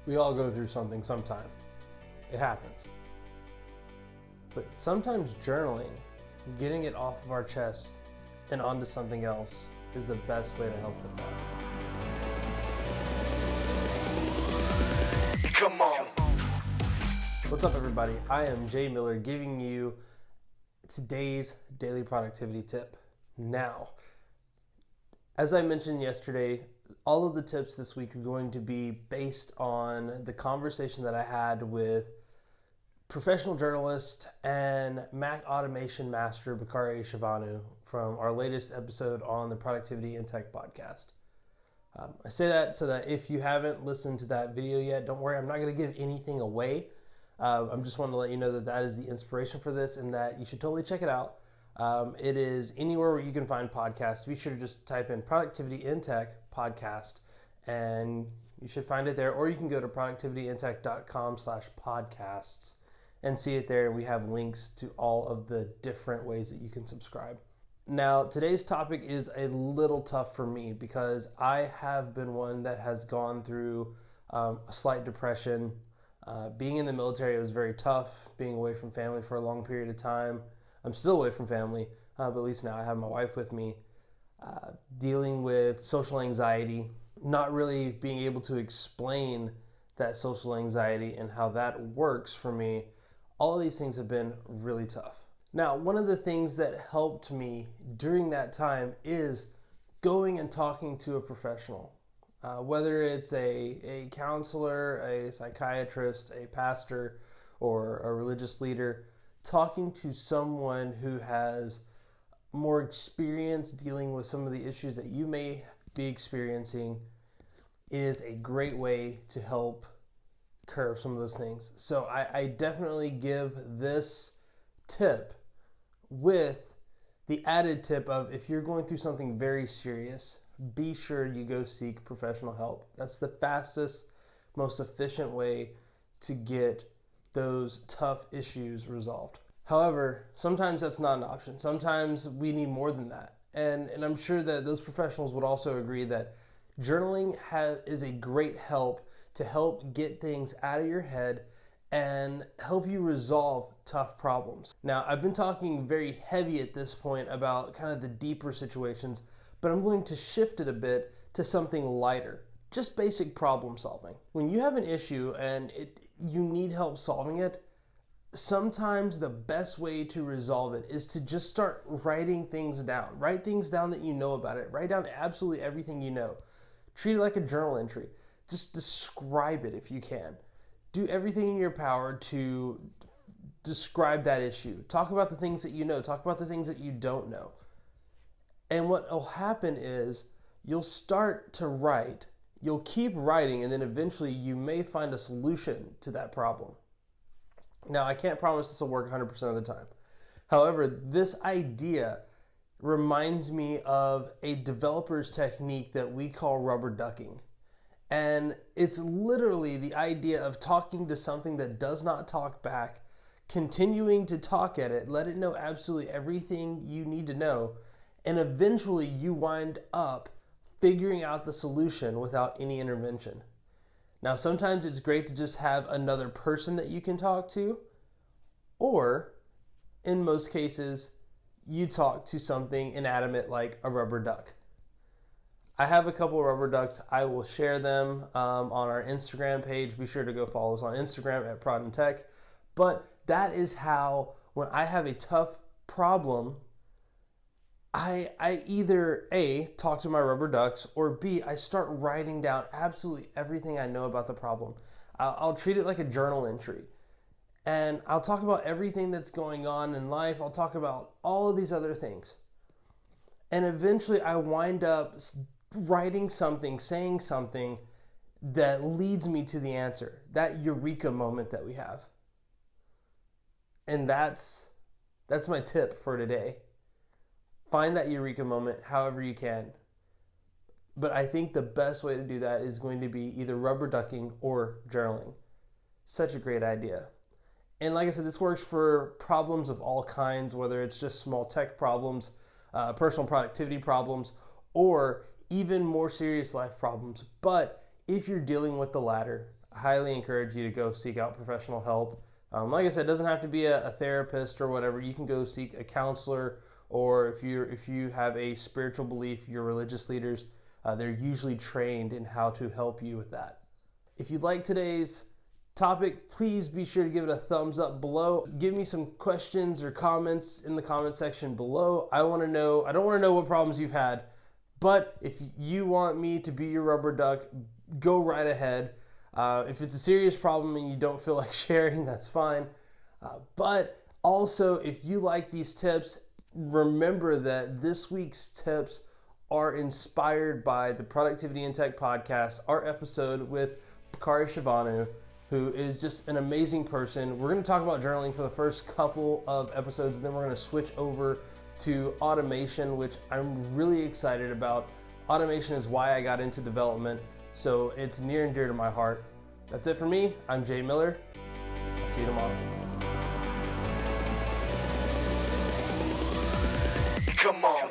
We all go through something sometime. It happens. But sometimes journaling, getting it off of our chest and onto something else is the best way to help with that. Come on. What's up, everybody? I am Jay Miller giving you today's daily productivity tip. Now, as I mentioned yesterday, all of the tips this week are going to be based on the conversation that I had with professional journalist and Mac automation master Bakari Shavanu from our latest episode on the Productivity in Tech podcast. I say that so that if you haven't listened to that video yet, don't worry, I'm not going to give anything away. I'm just wanting to let you know that that is the inspiration for this and that you should totally check it out. It is anywhere where you can find podcasts. Be sure to just type in Productivity in Tech podcast and you should find it there, or you can go to productivityintech.com/podcasts and see it there. And we have links to all of the different ways that you can subscribe. Now, today's topic is a little tough for me because I have been one that has gone through a slight depression. Being in the military, it was very tough. Being away from family for a long period of time. I'm still away from family, but at least now I have my wife with me. Dealing with social anxiety, not really being able to explain that social anxiety and how that works for me. All of these things have been really tough. Now, one of the things that helped me during that time is going and talking to a professional. Whether it's a counselor, a psychiatrist, a pastor, or a religious leader, talking to someone who has more experience dealing with some of the issues that you may be experiencing is a great way to help curb some of those things. So I definitely give this tip with the added tip of, if you're going through something very serious, be sure you go seek professional help. That's the fastest, most efficient way to get those tough issues resolved. However, sometimes that's not an option. Sometimes we need more than that. And I'm sure that those professionals would also agree that journaling is a great help to help get things out of your head and help you resolve tough problems. Now, I've been talking very heavy at this point about kind of the deeper situations, but I'm going to shift it a bit to something lighter, just basic problem solving. When you have an issue and you need help solving it, sometimes the best way to resolve it is to just start writing things down. Write things down that you know about it. Write down absolutely everything you know. Treat it like a journal entry. Just describe it if you can. Do everything in your power to describe that issue. Talk about the things that you know. Talk about the things that you don't know. And what will happen is you'll start to write. You'll keep writing, and then eventually you may find a solution to that problem. Now, I can't promise this will work 100% of the time. However, this idea reminds me of a developer's technique that we call rubber ducking. And it's literally the idea of talking to something that does not talk back, continuing to talk at it, let it know absolutely everything you need to know, and eventually you wind up figuring out the solution without any intervention. Now, sometimes it's great to just have another person that you can talk to, or in most cases, you talk to something inanimate like a rubber duck. I have a couple of rubber ducks. I will share them on our Instagram page. Be sure to go follow us on Instagram at Prod in Tech. But that is how, when I have a tough problem, I either A, talk to my rubber ducks, or B, I start writing down absolutely everything I know about the problem. I'll treat it like a journal entry. And I'll talk about everything that's going on in life. I'll talk about all of these other things. And eventually I wind up writing something, saying something that leads me to the answer. That eureka moment that we have. And that's my tip for today. Find that eureka moment however you can. But I think the best way to do that is going to be either rubber ducking or journaling. Such a great idea. And like I said, this works for problems of all kinds, whether it's just small tech problems, personal productivity problems, or even more serious life problems. But if you're dealing with the latter, I highly encourage you to go seek out professional help. Like I said, it doesn't have to be a therapist or whatever. You can go seek a counselor, or if you have a spiritual belief, your religious leaders, they're usually trained in how to help you with that. If you like today's topic, please be sure to give it a thumbs up below. Give me some questions or comments in the comment section below. I don't want to know what problems you've had, but if you want me to be your rubber duck, go right ahead. If it's a serious problem and you don't feel like sharing, that's fine. But also, if you like these tips, remember that this week's tips are inspired by the Productivity in Tech podcast, our episode with Bakari Shavanu, who is just an amazing person. We're going to talk about journaling for the first couple of episodes, and then we're going to switch over to automation, which I'm really excited about. Automation is why I got into development, so it's near and dear to my heart. That's it for me. I'm Jay Miller. I'll see you tomorrow. Come on.